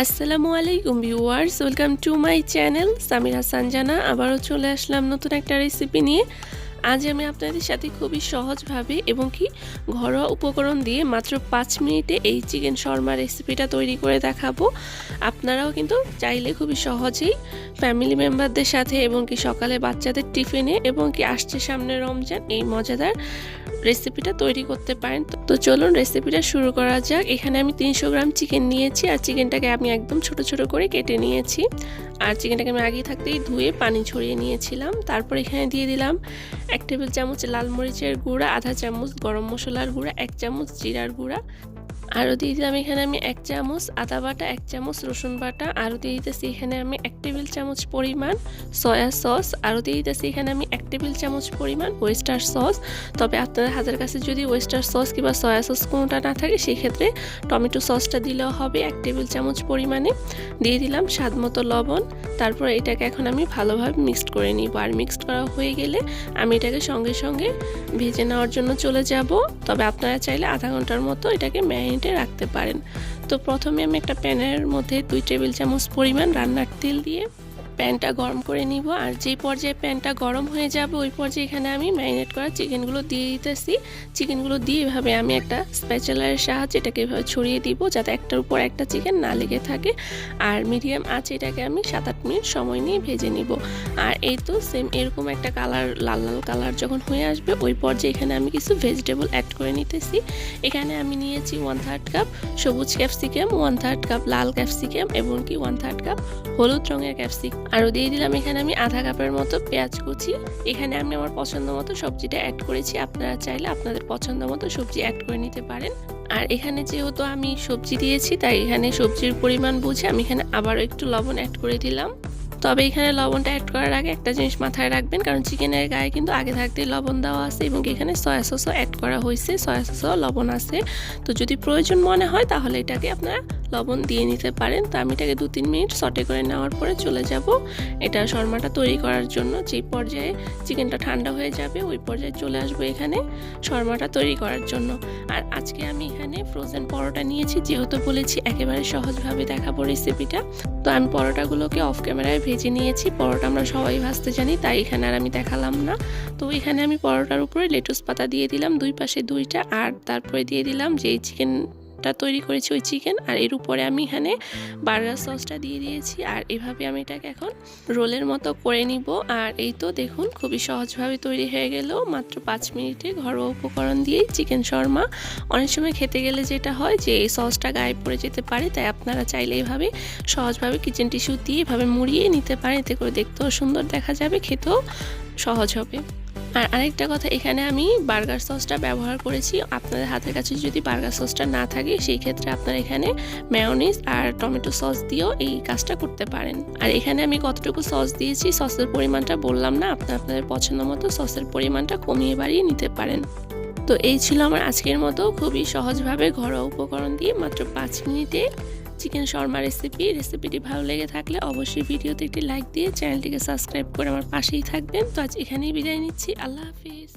আসসালামু আলাইকুম viewers, welcome to my channel Samira Sanjana. আবারও চলে আসলাম নতুন একটা রেসিপি নিয়ে। আজ আমি আপনাদের সাথে খুবই সহজভাবে এবং কি ঘরোয়া উপকরণ দিয়ে মাত্র 5 মিনিটে এই চিকেন শর্মা রেসিপিটা তৈরি করে দেখাবো। আপনারাও কিন্তু চাইলে খুবই সহজেই ফ্যামিলি মেম্বারদের সাথে এবং কি সকালে বাচ্চাদের টিফিনে এবং কি আসছে সামনে রমজান এই মজাদার রেসিপিটা তৈরি করতে পারেন। তো চলুন রেসিপিটা শুরু করা যাক। এখানে আমি 300 গ্রাম চিকেন নিয়েছি আর চিকেনটাকে আমি একদম ছোট ছোট করে কেটে নিয়েছি। আর চিকেনটাকে আমি আগে থাকতেই ধুয়ে পানি ছড়িয়ে নিয়েছিলাম। তারপর এখানে দিয়ে দিলাম 1 টেবিল চামচ লাল মরিচের গুঁড়া, আধা চামচ গরম মশলার গুঁড়া, 1 চামচ জিরার গুঁড়া, আরও দিয়ে দিলাম এখানে আমি 1 চামচ আদা বাটা, 1 চামচ রসুন বাটা, আরও দিয়ে দিতেছি এখানে আমি 1 টেবিল চামচ পরিমাণ সয়া সস, আরও দিয়ে দিতেছি এখানে আমি 1 টেবিল চামচ পরিমাণ ওয়েস্টার সস। তবে আপনাদের হাতের কাছে যদি ওয়েস্টার সস কিংবা সয়া সস কোনোটা না থাকে সেই ক্ষেত্রে টমেটো সসটা দিলেও হবে 1 টেবিল চামচ পরিমাণে। দিয়ে দিলাম স্বাদ মতো লবণ। তারপর এটাকে এখন আমি ভালোভাবে মিক্সড করে নিব। আর মিক্সড করা হয়ে গেলে আমি এটাকে সঙ্গে সঙ্গে ভেজে নেওয়ার জন্য চলে যাব। তবে আপনারা চাইলে আধা ঘন্টার মতো এটাকে ম্যারিনেটে রাখতে পারেন। তো প্রথমে আমি একটা প্যানের মধ্যে 2 টেবিল চামচ পরিমাণ রান্নার তেল দিয়ে প্যানটা গরম করে নিব। আর যে পর্যায়ে প্যানটা গরম হয়ে যাবে ওই পর্যায়ে এখানে আমি ম্যারিনেট করা চিকেনগুলো দিয়ে দিতেছি। চিকেনগুলো দিয়ে এভাবে আমি একটা স্প্যাচুলারের সাহায্যে এটাকে এভাবে ছড়িয়ে দিব যাতে একটার উপর একটা চিকেন না লেগে থাকে। আর মিডিয়াম আঁচে এটাকে আমি 7-8 মিনিট সময় নিয়ে ভেজে নিব। আর এই তো সেম এরকম একটা কালার, লাল লাল কালার যখন হয়ে আসবে ওই পর্যায়ে এখানে আমি কিছু ভেজিটেবল অ্যাড করে নিতেছি। এখানে আমি নিয়েছি 1/3 কাপ সবুজ ক্যাপসিকাম, 1/3 কাপ লাল ক্যাপসিকাম এবং কি 1/3 কাপ হলুদ রঙের ক্যাপসিকাম। আরও দিয়ে দিলাম এখানে আমি আধা কাপের মতো পেঁয়াজ কুচি। এখানে আমি আমার পছন্দ মতো সবজিটা অ্যাড করেছি। আপনারা চাইলে আপনাদের পছন্দ মতো সবজি অ্যাড করে নিতে পারেন। আর এখানে যেহেতু আমি সবজি দিয়েছি তাই এখানে সবজির পরিমাণ বুঝে আমি এখানে আবারও একটু লবণ অ্যাড করে দিলাম। তবে এখানে লবণটা অ্যাড করার আগে একটা জিনিস মাথায় রাখবেন, কারণ চিকেনের গায়ে কিন্তু আগে থাকতে লবণ দেওয়া আছে এবং এখানে সয়া সসও অ্যাড করা হয়েছে, সয়া সসও লবণ আছে। তো যদি প্রয়োজন মনে হয় তাহলে এটাকে আপনারা লবণ দিয়ে নিতে পারেন। তো আমি এটাকে 2-3 মিনিট সটে করে নেওয়ার পরে চলে যাব এটা শর্মাটা তৈরি করার জন্য। যেই পর্যায়ে চিকেনটা ঠান্ডা হয়ে যাবে ওই পর্যায়ে চলে আসবো এখানে শর্মাটা তৈরি করার জন্য। আর আজকে আমি এখানে ফ্রোজেন পরোটা নিয়েছি, যেহেতু বলেছি একেবারে সহজভাবে দেখাবো রেসিপিটা। তো আমি পরোটাগুলোকে অফ ক্যামেরায় ভেজে নিয়েছি। পরোটা আমরা সবাই ভাজতে জানি তাই এখানে আর আমি দেখালাম না। তো এখানে আমি পরোটার উপরে লেটুস পাতা দিয়ে দিলাম 2 পাশে 2টা। আর তারপরে দিয়ে দিলাম যেই চিকেনটা তৈরি করেছি ওই চিকেন। আর এর উপরে আমি এখানে বার্গার সসটা দিয়ে দিয়েছি। আর এভাবে আমি এটাকে এখন রোলের মতো করে নিব। আর এই তো দেখুন খুবই সহজভাবে তৈরি হয়ে গেল মাত্র 5 মিনিটে ঘরোয়া উপকরণ দিয়েই চিকেন শর্মা। অনেক সময় খেতে গেলে যেটা হয় যে এই সসটা গায়ে পড়ে যেতে পারে, তাই আপনারা চাইলে এইভাবে সহজভাবে কিচেন টিস্যু দিয়ে এভাবে মুড়িয়ে নিতে পারেন। এতে করে দেখতেও সুন্দর দেখা যাবে, খেতেও সহজ হবে। আর আরেকটা কথা, এখানে আমি বার্গার সসটা ব্যবহার করেছি। আপনাদের হাতের কাছে যদি বার্গার সসটা না থাকে সেই ক্ষেত্রে আপনারা এখানে মেয়োনিজ আর টমেটো সস দিয়েও এই কাজটা করতে পারেন। আর এখানে আমি কতটুকু সস দিয়েছি সসের পরিমাণটা বললাম না, আপনাদের পছন্দ মতো সসের পরিমাণটা কমিয়ে বাড়িয়ে নিতে পারেন। তো এই ছিল আমার আজকের মতো খুবই সহজভাবে ঘরোয়া উপকরণ দিয়ে মাত্র 5 মিনিটে চিকেন শর্মা রেসিপিটি ভালো লেগে থাকলে অবশ্যই ভিডিওতে একটি লাইক দিয়ে চ্যানেলটিকে সাবস্ক্রাইব করে আমার পাশেই থাকবেন। তো আজ এখানেই বিদায় নিচ্ছি। আল্লাহ হাফিজ।